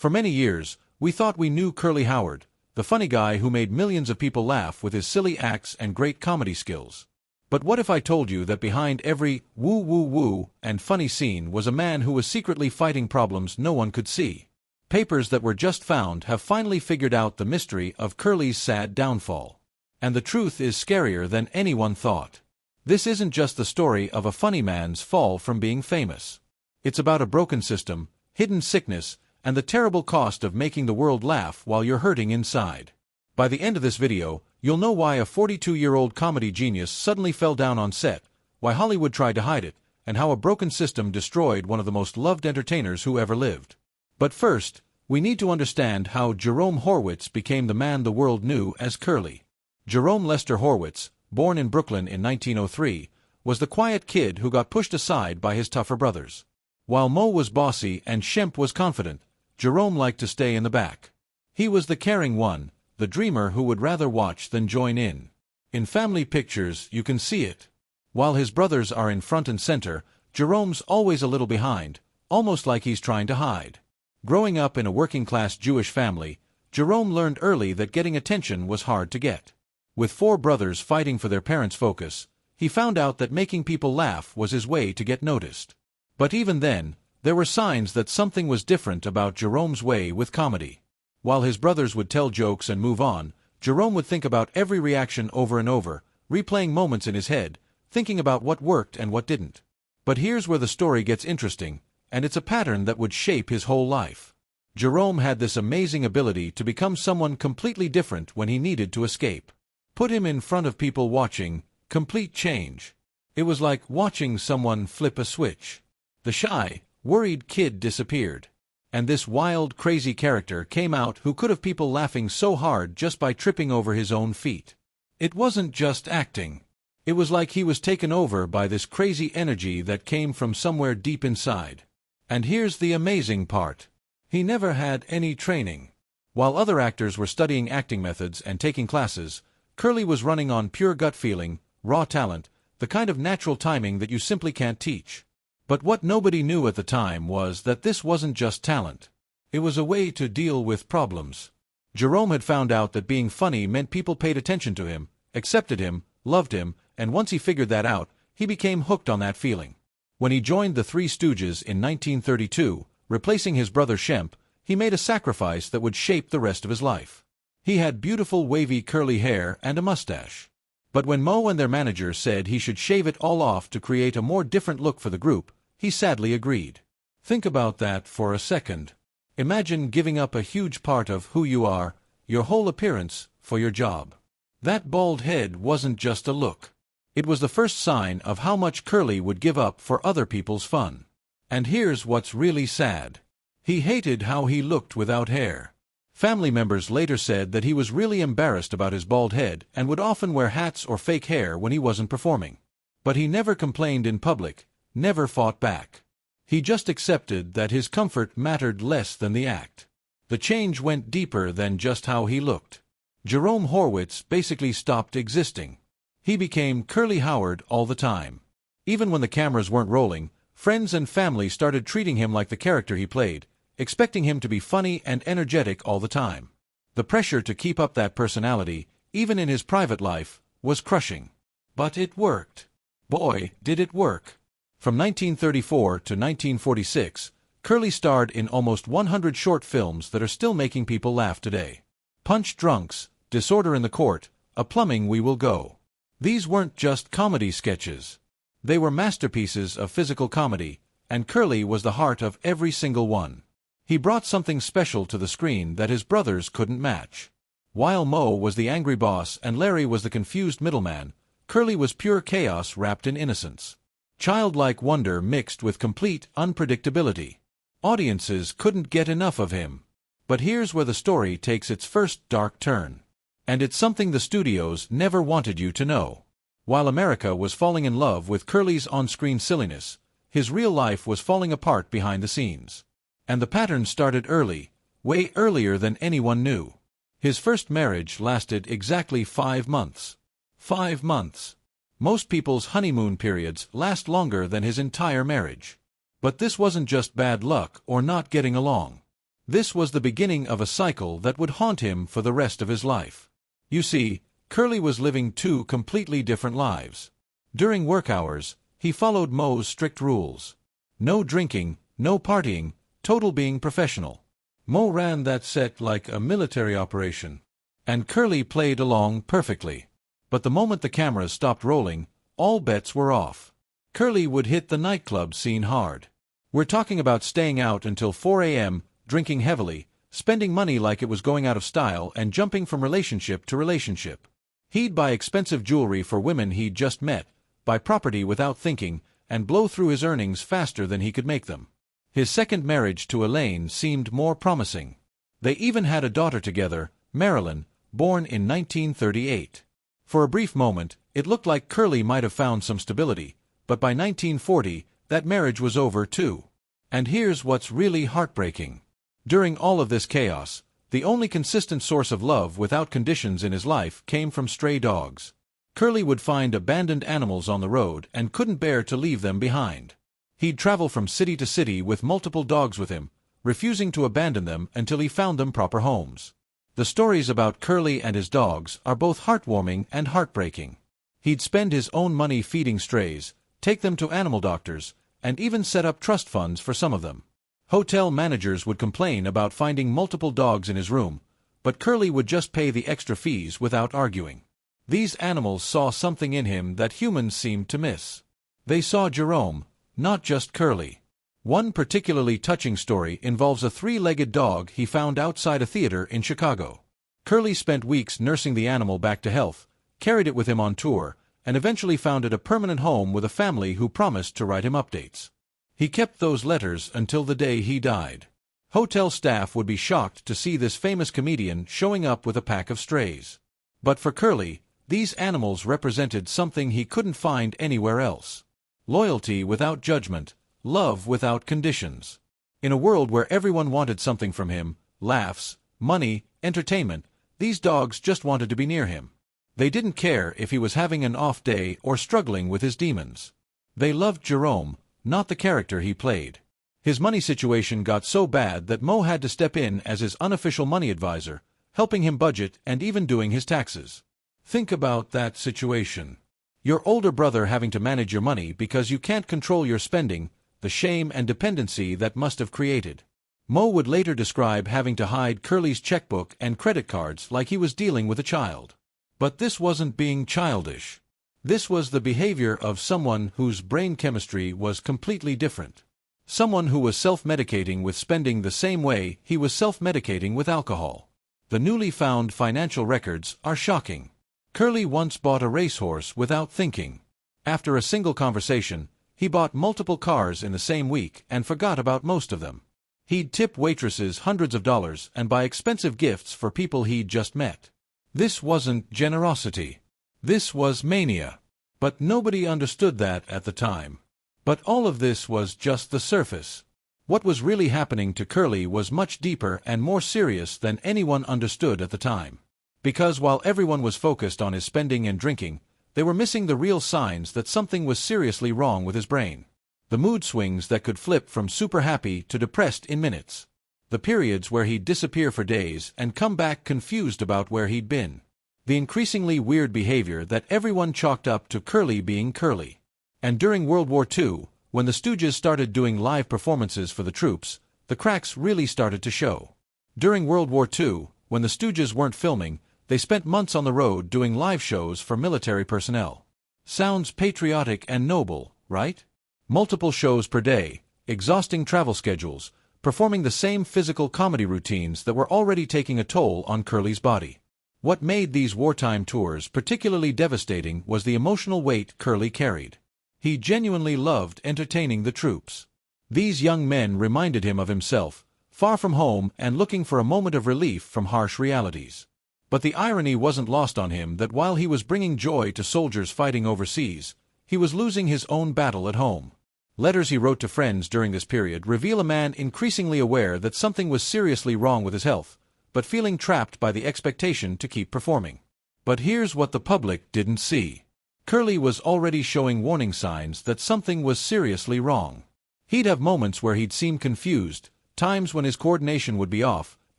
For many years, we thought we knew Curly Howard, the funny guy who made millions of people laugh with his silly acts and great comedy skills. But what if I told you that behind every woo-woo-woo and funny scene was a man who was secretly fighting problems no one could see? Papers that were just found have finally figured out the mystery of Curly's sad downfall. And the truth is scarier than anyone thought. This isn't just the story of a funny man's fall from being famous. It's about a broken system, hidden sickness, and the terrible cost of making the world laugh while you're hurting inside. By the end of this video, you'll know why a 42-year-old comedy genius suddenly fell down on set, why Hollywood tried to hide it, and how a broken system destroyed one of the most loved entertainers who ever lived. But first, we need to understand how Jerome Horwitz became the man the world knew as Curly. Jerome Lester Horwitz, born in Brooklyn in 1903, was the quiet kid who got pushed aside by his tougher brothers. While Moe was bossy and Shemp was confident, Jerome liked to stay in the back. He was the caring one, the dreamer who would rather watch than join in. In family pictures, you can see it. While his brothers are in front and center, Jerome's always a little behind, almost like he's trying to hide. Growing up in a working-class Jewish family, Jerome learned early that getting attention was hard to get. With 4 brothers fighting for their parents' focus, he found out that making people laugh was his way to get noticed. But even then, there were signs that something was different about Jerome's way with comedy. While his brothers would tell jokes and move on, Jerome would think about every reaction over and over, replaying moments in his head, thinking about what worked and what didn't. But here's where the story gets interesting, and it's a pattern that would shape his whole life. Jerome had this amazing ability to become someone completely different when he needed to escape. Put him in front of people watching, complete change. It was like watching someone flip a switch. The shy, worried kid disappeared. And this wild, crazy character came out who could have people laughing so hard just by tripping over his own feet. It wasn't just acting. It was like he was taken over by this crazy energy that came from somewhere deep inside. And here's the amazing part. He never had any training. While other actors were studying acting methods and taking classes, Curly was running on pure gut feeling, raw talent, the kind of natural timing that you simply can't teach. But what nobody knew at the time was that this wasn't just talent. It was a way to deal with problems. Jerome had found out that being funny meant people paid attention to him, accepted him, loved him, and once he figured that out, he became hooked on that feeling. When he joined the Three Stooges in 1932, replacing his brother Shemp, he made a sacrifice that would shape the rest of his life. He had beautiful wavy curly hair and a mustache. But when Moe and their manager said he should shave it all off to create a more different look for the group, he sadly agreed. Think about that for a second. Imagine giving up a huge part of who you are, your whole appearance, for your job. That bald head wasn't just a look. It was the first sign of how much Curly would give up for other people's fun. And here's what's really sad. He hated how he looked without hair. Family members later said that he was really embarrassed about his bald head and would often wear hats or fake hair when he wasn't performing. But he never complained in public, never fought back. He just accepted that his comfort mattered less than the act. The change went deeper than just how he looked. Jerome Horwitz basically stopped existing. He became Curly Howard all the time. Even when the cameras weren't rolling, friends and family started treating him like the character he played, expecting him to be funny and energetic all the time. The pressure to keep up that personality, even in his private life, was crushing. But it worked. Boy, did it work. From 1934 to 1946, Curly starred in almost 100 short films that are still making people laugh today. Punch Drunks, Disorder in the Court, A Plumbing We Will Go. These weren't just comedy sketches. They were masterpieces of physical comedy, and Curly was the heart of every single one. He brought something special to the screen that his brothers couldn't match. While Moe was the angry boss and Larry was the confused middleman, Curly was pure chaos wrapped in innocence. Childlike wonder mixed with complete unpredictability. Audiences couldn't get enough of him. But here's where the story takes its first dark turn. And it's something the studios never wanted you to know. While America was falling in love with Curly's on-screen silliness, his real life was falling apart behind the scenes. And the pattern started early, way earlier than anyone knew. His first marriage lasted exactly 5 months. 5 months. Most people's honeymoon periods last longer than his entire marriage. But this wasn't just bad luck or not getting along. This was the beginning of a cycle that would haunt him for the rest of his life. You see, Curly was living two completely different lives. During work hours, he followed Mo's strict rules. No drinking, no partying, total being professional. Mo ran that set like a military operation. And Curly played along perfectly. But the moment the cameras stopped rolling, all bets were off. Curly would hit the nightclub scene hard. We're talking about staying out until 4 a.m., drinking heavily, spending money like it was going out of style, and jumping from relationship to relationship. He'd buy expensive jewelry for women he'd just met, buy property without thinking, and blow through his earnings faster than he could make them. His second marriage to Elaine seemed more promising. They even had a daughter together, Marilyn, born in 1938. For a brief moment, it looked like Curly might have found some stability, but by 1940, that marriage was over too. And here's what's really heartbreaking. During all of this chaos, the only consistent source of love without conditions in his life came from stray dogs. Curly would find abandoned animals on the road and couldn't bear to leave them behind. He'd travel from city to city with multiple dogs with him, refusing to abandon them until he found them proper homes. The stories about Curly and his dogs are both heartwarming and heartbreaking. He'd spend his own money feeding strays, take them to animal doctors, and even set up trust funds for some of them. Hotel managers would complain about finding multiple dogs in his room, but Curly would just pay the extra fees without arguing. These animals saw something in him that humans seemed to miss. They saw Jerome, not just Curly. One particularly touching story involves a three-legged dog he found outside a theater in Chicago. Curly spent weeks nursing the animal back to health, carried it with him on tour, and eventually found it a permanent home with a family who promised to write him updates. He kept those letters until the day he died. Hotel staff would be shocked to see this famous comedian showing up with a pack of strays. But for Curly, these animals represented something he couldn't find anywhere else. Loyalty without judgment, love without conditions. In a world where everyone wanted something from him, laughs, money, entertainment, these dogs just wanted to be near him. They didn't care if he was having an off day or struggling with his demons. They loved Jerome, not the character he played. His money situation got so bad that Mo had to step in as his unofficial money advisor, helping him budget and even doing his taxes. Think about that situation. Your older brother having to manage your money because you can't control your spending, the shame and dependency that must have created. Mo would later describe having to hide Curly's checkbook and credit cards like he was dealing with a child. But this wasn't being childish. This was the behavior of someone whose brain chemistry was completely different. Someone who was self-medicating with spending the same way he was self-medicating with alcohol. The newly found financial records are shocking. Curly once bought a racehorse without thinking. After a single conversation, he bought multiple cars in the same week and forgot about most of them. He'd tip waitresses hundreds of dollars and buy expensive gifts for people he'd just met. This wasn't generosity. This was mania. But nobody understood that at the time. But all of this was just the surface. What was really happening to Curly was much deeper and more serious than anyone understood at the time. Because while everyone was focused on his spending and drinking, they were missing the real signs that something was seriously wrong with his brain. The mood swings that could flip from super happy to depressed in minutes. The periods where he'd disappear for days and come back confused about where he'd been. The increasingly weird behavior that everyone chalked up to Curly being Curly. And during World War II, when the Stooges started doing live performances for the troops, the cracks really started to show. During World War II, when the Stooges weren't filming, they spent months on the road doing live shows for military personnel. Sounds patriotic and noble, right? Multiple shows per day, exhausting travel schedules, performing the same physical comedy routines that were already taking a toll on Curly's body. What made these wartime tours particularly devastating was the emotional weight Curly carried. He genuinely loved entertaining the troops. These young men reminded him of himself, far from home and looking for a moment of relief from harsh realities. But the irony wasn't lost on him that while he was bringing joy to soldiers fighting overseas, he was losing his own battle at home. Letters he wrote to friends during this period reveal a man increasingly aware that something was seriously wrong with his health, but feeling trapped by the expectation to keep performing. But here's what the public didn't see. Curly was already showing warning signs that something was seriously wrong. He'd have moments where he'd seem confused, times when his coordination would be off,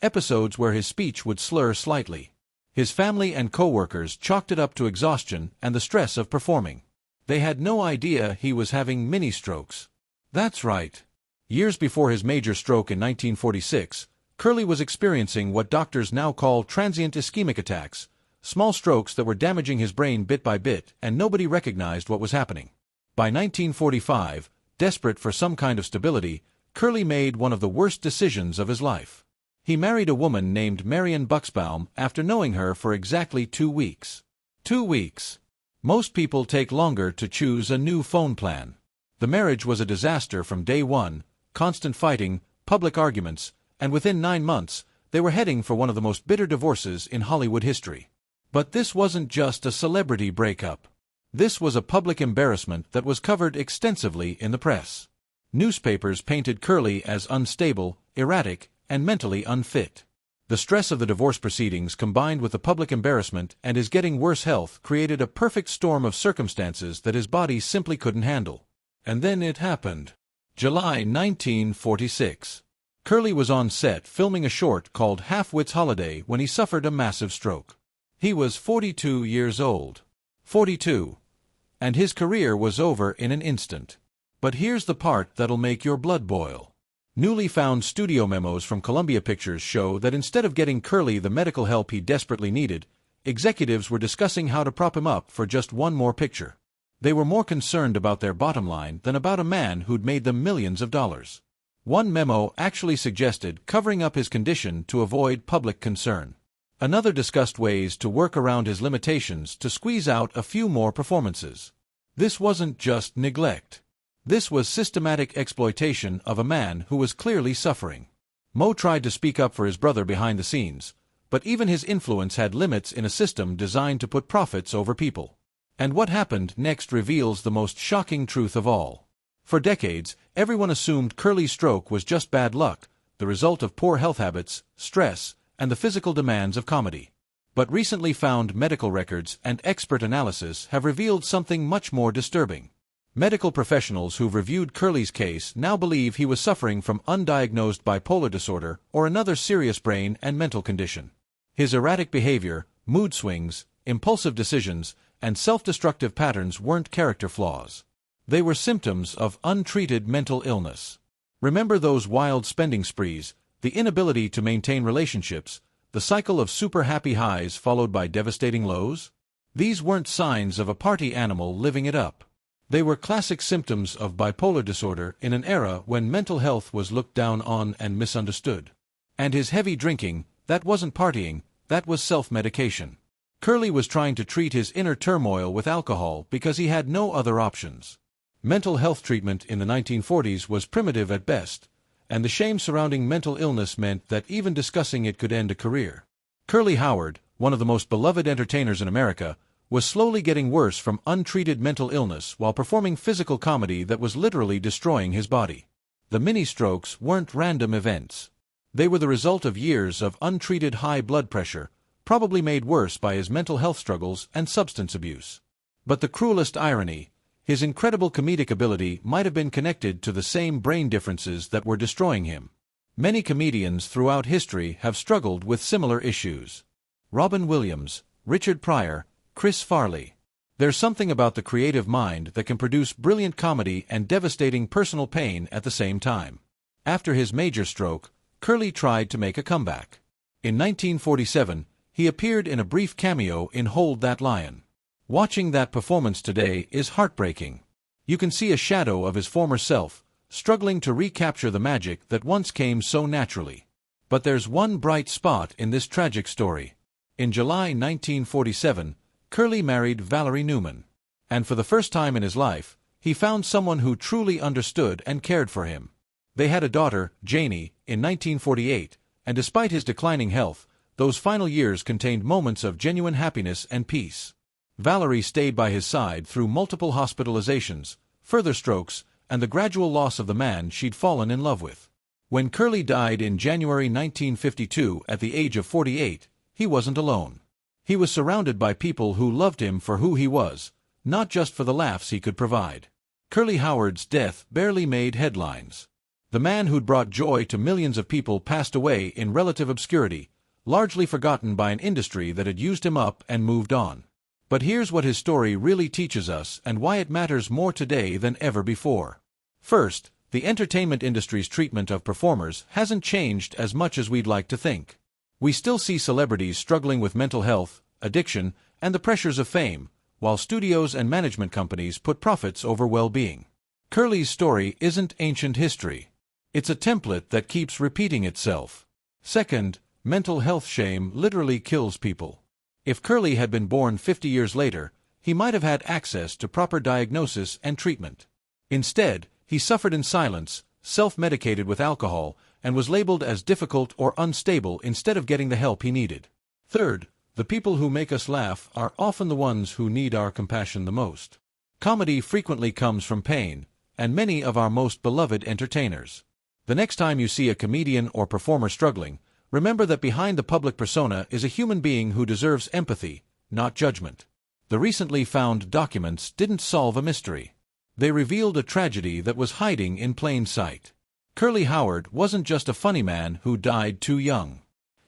episodes where his speech would slur slightly. His family and co-workers chalked it up to exhaustion and the stress of performing. They had no idea he was having mini-strokes. That's right. Years before his major stroke in 1946, Curly was experiencing what doctors now call transient ischemic attacks, small strokes that were damaging his brain bit by bit, and nobody recognized what was happening. By 1945, desperate for some kind of stability, Curly made one of the worst decisions of his life. He married a woman named Marion Buxbaum after knowing her for exactly 2 weeks. 2 weeks. Most people take longer to choose a new phone plan. The marriage was a disaster from day one, constant fighting, public arguments, and within 9 months, they were heading for one of the most bitter divorces in Hollywood history. But this wasn't just a celebrity breakup. This was a public embarrassment that was covered extensively in the press. Newspapers painted Curly as unstable, erratic, and mentally unfit. The stress of the divorce proceedings combined with the public embarrassment and his getting worse health created a perfect storm of circumstances that his body simply couldn't handle. And then it happened. July 1946. Curly was on set filming a short called Half-Wit's Holiday when he suffered a massive stroke. He was 42 years old. 42. And his career was over in an instant. But here's the part that'll make your blood boil. Newly found studio memos from Columbia Pictures show that instead of getting Curly the medical help he desperately needed, executives were discussing how to prop him up for just one more picture. They were more concerned about their bottom line than about a man who'd made them millions of dollars. One memo actually suggested covering up his condition to avoid public concern. Another discussed ways to work around his limitations to squeeze out a few more performances. This wasn't just neglect. This was systematic exploitation of a man who was clearly suffering. Mo tried to speak up for his brother behind the scenes, but even his influence had limits in a system designed to put profits over people. And what happened next reveals the most shocking truth of all. For decades, everyone assumed Curly's stroke was just bad luck, the result of poor health habits, stress, and the physical demands of comedy. But recently found medical records and expert analysis have revealed something much more disturbing. Medical professionals who've reviewed Curly's case now believe he was suffering from undiagnosed bipolar disorder or another serious brain and mental condition. His erratic behavior, mood swings, impulsive decisions, and self-destructive patterns weren't character flaws. They were symptoms of untreated mental illness. Remember those wild spending sprees, the inability to maintain relationships, the cycle of super happy highs followed by devastating lows? These weren't signs of a party animal living it up. They were classic symptoms of bipolar disorder in an era when mental health was looked down on and misunderstood. And his heavy drinking, that wasn't partying, that was self-medication. Curly was trying to treat his inner turmoil with alcohol because he had no other options. Mental health treatment in the 1940s was primitive at best, and the shame surrounding mental illness meant that even discussing it could end a career. Curly Howard, one of the most beloved entertainers in America, was slowly getting worse from untreated mental illness while performing physical comedy that was literally destroying his body. The mini-strokes weren't random events. They were the result of years of untreated high blood pressure, probably made worse by his mental health struggles and substance abuse. But the cruelest irony, his incredible comedic ability might have been connected to the same brain differences that were destroying him. Many comedians throughout history have struggled with similar issues. Robin Williams, Richard Pryor, Chris Farley. There's something about the creative mind that can produce brilliant comedy and devastating personal pain at the same time. After his major stroke, Curly tried to make a comeback. In 1947, he appeared in a brief cameo in Hold That Lion. Watching that performance today is heartbreaking. You can see a shadow of his former self, struggling to recapture the magic that once came so naturally. But there's one bright spot in this tragic story. In July 1947, Curly married Valerie Newman. And for the first time in his life, he found someone who truly understood and cared for him. They had a daughter, Janie, in 1948, and despite his declining health, those final years contained moments of genuine happiness and peace. Valerie stayed by his side through multiple hospitalizations, further strokes, and the gradual loss of the man she'd fallen in love with. When Curly died in January 1952 at the age of 48, he wasn't alone. He was surrounded by people who loved him for who he was, not just for the laughs he could provide. Curly Howard's death barely made headlines. The man who'd brought joy to millions of people passed away in relative obscurity, largely forgotten by an industry that had used him up and moved on. But here's what his story really teaches us and why it matters more today than ever before. First, the entertainment industry's treatment of performers hasn't changed as much as we'd like to think. We still see celebrities struggling with mental health, addiction, and the pressures of fame, while studios and management companies put profits over well-being. Curly's story isn't ancient history. It's a template that keeps repeating itself. Second, mental health shame literally kills people. If Curly had been born 50 years later, he might have had access to proper diagnosis and treatment. Instead, he suffered in silence, self-medicated with alcohol, and was labeled as difficult or unstable instead of getting the help he needed. Third, the people who make us laugh are often the ones who need our compassion the most. Comedy frequently comes from pain, and many of our most beloved entertainers. The next time you see a comedian or performer struggling, remember that behind the public persona is a human being who deserves empathy, not judgment. The recently found documents didn't solve a mystery. They revealed a tragedy that was hiding in plain sight. Curly Howard wasn't just a funny man who died too young.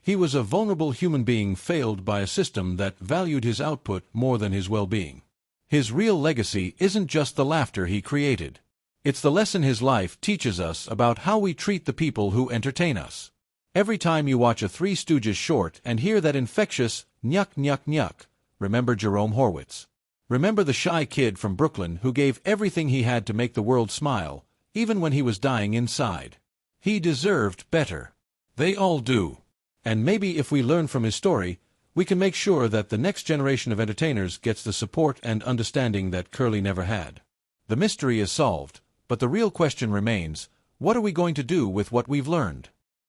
He was a vulnerable human being failed by a system that valued his output more than his well-being. His real legacy isn't just the laughter he created. It's the lesson his life teaches us about how we treat the people who entertain us. Every time you watch a Three Stooges short and hear that infectious "nyuk nyuk nyuk," remember Jerome Horwitz. Remember the shy kid from Brooklyn who gave everything he had to make the world smile, even when he was dying inside. He deserved better. They all do. And maybe if we learn from his story, we can make sure that the next generation of entertainers gets the support and understanding that Curly never had. The mystery is solved, but the real question remains, what are we going to do with what we've learned?